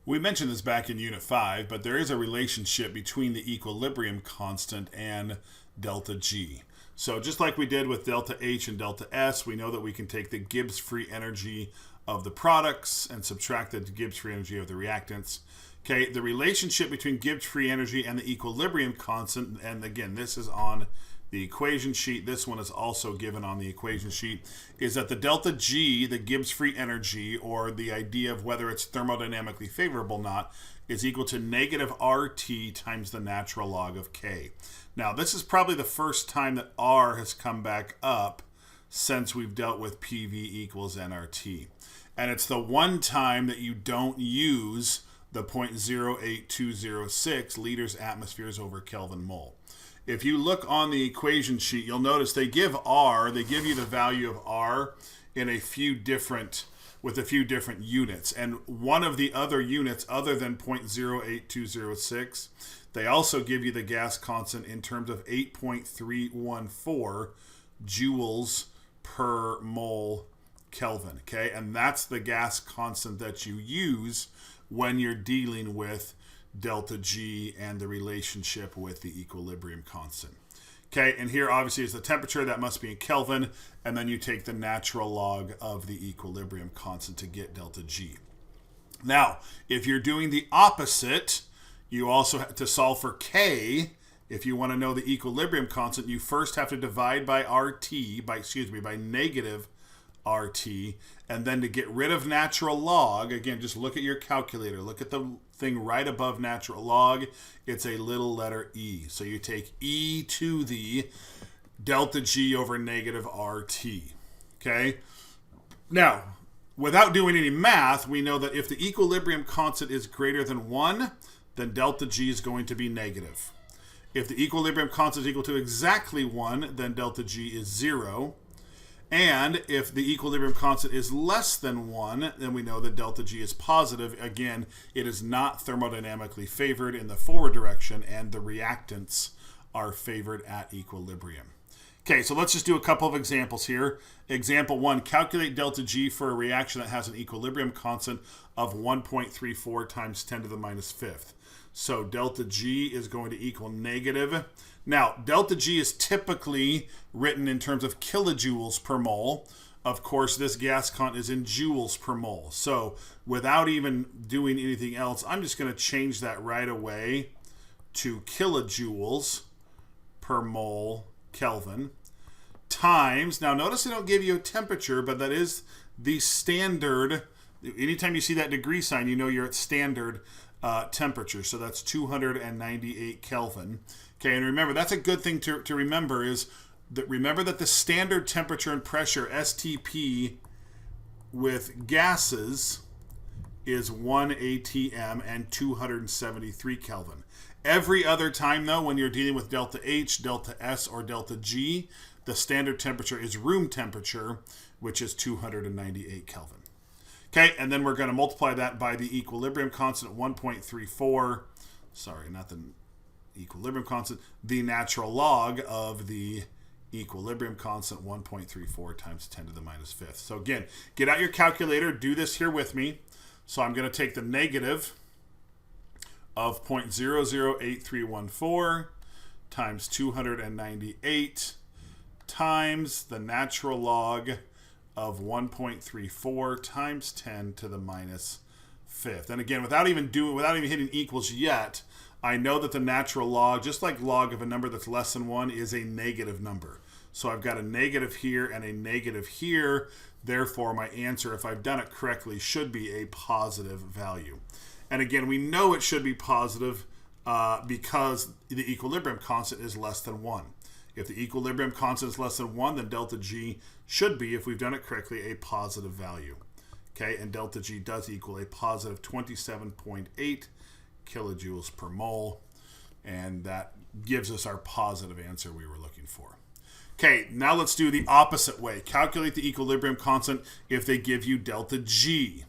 We mentioned this back in Unit 5, but there is a relationship between the equilibrium constant and delta G. So just like we did with delta H and delta S, we know that we can take the Gibbs free energy of the products and subtract the Gibbs free energy of the reactants. Okay, the relationship between Gibbs free energy and the equilibrium constant, and again, this is on the equation sheet, this one is also given on the equation sheet, is that the delta G, the Gibbs free energy, or the idea of whether it's thermodynamically favorable or not, is equal to negative RT times the natural log of K. Now, this is probably the first time that R has come back up since we've dealt with PV equals nRT. And it's the one time that you don't use the 0.08206 liters atmospheres over Kelvin mole. If you look on the equation sheet, you'll notice they give R, they give you the value of R in with a few different units. And one of the other units other than 0.08206, they also give you the gas constant in terms of 8.314 joules per mole Kelvin. Okay, and that's the gas constant that you use when you're dealing with delta G and the relationship with the equilibrium constant. Okay, and here obviously is the temperature, that must be in Kelvin, and then you take the natural log of the equilibrium constant to get delta G. Now, if you're doing the opposite, you also have to solve for K. If you want to know the equilibrium constant, you first have to divide by by negative RT, and then to get rid of natural log, again, just look at your calculator. Look at the thing right above natural log. It's a little letter E. So you take E to the delta G over negative RT. Okay? Now, without doing any math, we know that if the equilibrium constant is greater than 1, then delta G is going to be negative. If the equilibrium constant is equal to exactly 1, then delta G is 0. And if the equilibrium constant is less than 1, then we know that delta G is positive. Again, it is not thermodynamically favored in the forward direction, and the reactants are favored at equilibrium. Okay, so let's just do a couple of examples here. Example 1, calculate delta G for a reaction that has an equilibrium constant of 1.34 times 10 to the minus fifth. So delta G is going to equal negative. Now, delta G is typically written in terms of kilojoules per mole. Of course, this gas con is in joules per mole. So without even doing anything else, I'm just going to change that right away to kilojoules per mole Kelvin times, now notice they don't give you a temperature, but that is the standard. Anytime you see that degree sign, you know you're at standard temperature. So that's 298 Kelvin. Okay, and remember, that's a good thing to remember is that remember that the standard temperature and pressure, STP, with gases is 1 atm and 273 Kelvin. Every other time, though, when you're dealing with delta H, delta S, or delta G, the standard temperature is room temperature, which is 298 Kelvin. Okay, and then we're going to multiply that by the equilibrium constant at 1.34. Sorry, not the equilibrium constant. The natural log of the equilibrium constant, 1.34 times 10 to the minus fifth. So again, get out your calculator. Do this here with me. So I'm going to take the negative of 0.008314 times 298 times the natural log of 1.34 times 10 to the minus fifth. And again, without even hitting equals yet, I know that the natural log, just like log of a number that's less than 1, is a negative number. So I've got a negative here and a negative here. Therefore, my answer, if I've done it correctly, should be a positive value. And again, we know it should be positive because the equilibrium constant is less than 1. If the equilibrium constant is less than 1, then delta G should be, if we've done it correctly, a positive value. Okay, and delta G does equal a positive 27.8 kilojoules per mole, and that gives us our positive answer we were looking for. Okay, now let's do the opposite way. Calculate the equilibrium constant if they give you delta G.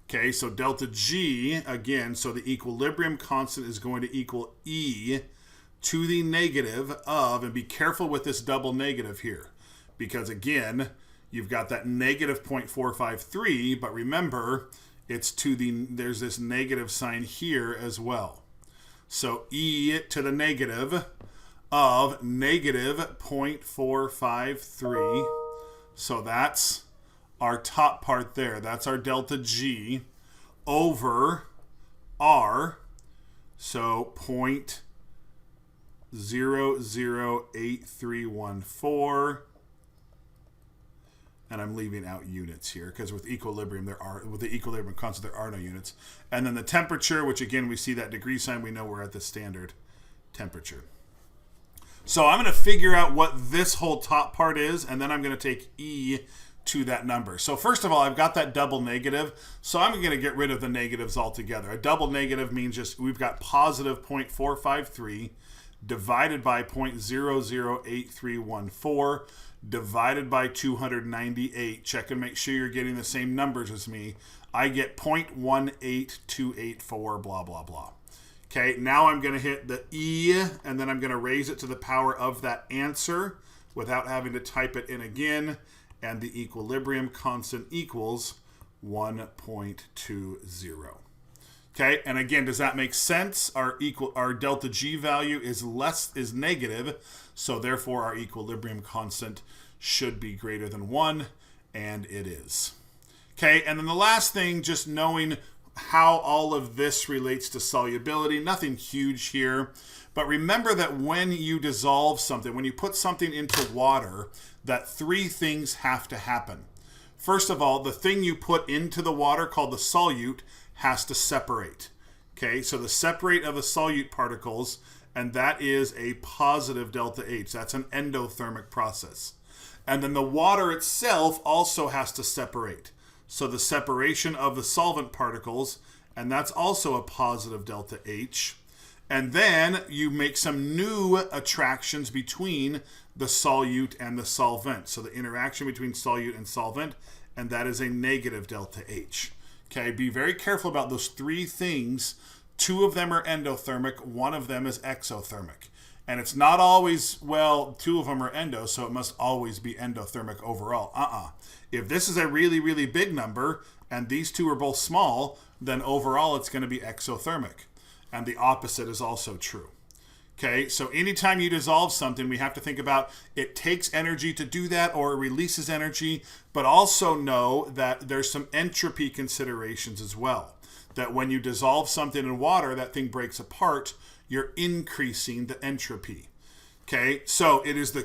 Okay, so delta G, again, so the equilibrium constant is going to equal E to the negative of, and be careful with this double negative here, because again, you've got that negative 0.453, but remember, it's there's this negative sign here as well. So e to the negative of negative 0.453. So that's our top part there. That's our delta G over R. So 0.008314. And I'm leaving out units here because with the equilibrium constant there are no units. And then the temperature, which again we see that degree sign, we know we're at the standard temperature. So I'm going to figure out what this whole top part is, and then I'm going to take E to that number. So first of all, I've got that double negative, so I'm going to get rid of the negatives altogether. A double negative means just we've got positive 0.453 divided by 0.008314 divided by 298. Check and make sure you're getting the same numbers as me. I get 0.18284, blah, blah, blah. Okay, now I'm going to hit the E, and then I'm going to raise it to the power of that answer without having to type it in again, and the equilibrium constant equals 1.20. Okay, and again, does that make sense? Our delta G value is negative, so therefore our equilibrium constant should be greater than 1, and it is. Okay, and then the last thing, just knowing how all of this relates to solubility. Nothing huge here, but remember that when you dissolve something, when you put something into water, that three things have to happen. First of all, the thing you put into the water called the solute has to separate. Okay, so the separate of the solute particles, and that is a positive delta H. That's an endothermic process. And then the water itself also has to separate. So the separation of the solvent particles, and that's also a positive delta H. And then you make some new attractions between the solute and the solvent. So the interaction between solute and solvent, and that is a negative delta H. Okay, be very careful about those three things. Two of them are endothermic, one of them is exothermic. And it's not always, well, two of them are endo, so it must always be endothermic overall. If this is a really, really big number, and these two are both small, then overall it's going to be exothermic. And the opposite is also true. Okay, so anytime you dissolve something, we have to think about it takes energy to do that, or it releases energy, but also know that there's some entropy considerations as well. That when you dissolve something in water, that thing breaks apart, you're increasing the entropy. Okay, so it is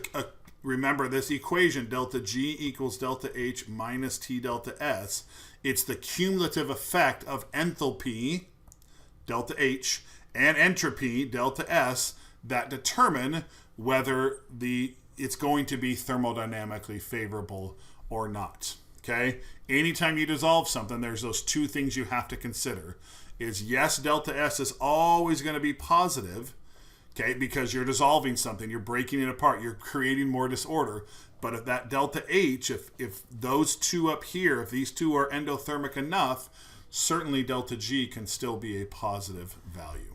remember this equation, delta G equals delta H minus T delta S. It's the cumulative effect of enthalpy, delta H, and entropy, delta S, that determine whether it's going to be thermodynamically favorable or not. Okay? Anytime you dissolve something, there's those two things you have to consider. Is yes, delta S is always going to be positive, okay, because you're dissolving something, you're breaking it apart, you're creating more disorder. But if that delta H, if those two up here, if these two are endothermic enough, certainly delta G can still be a positive value.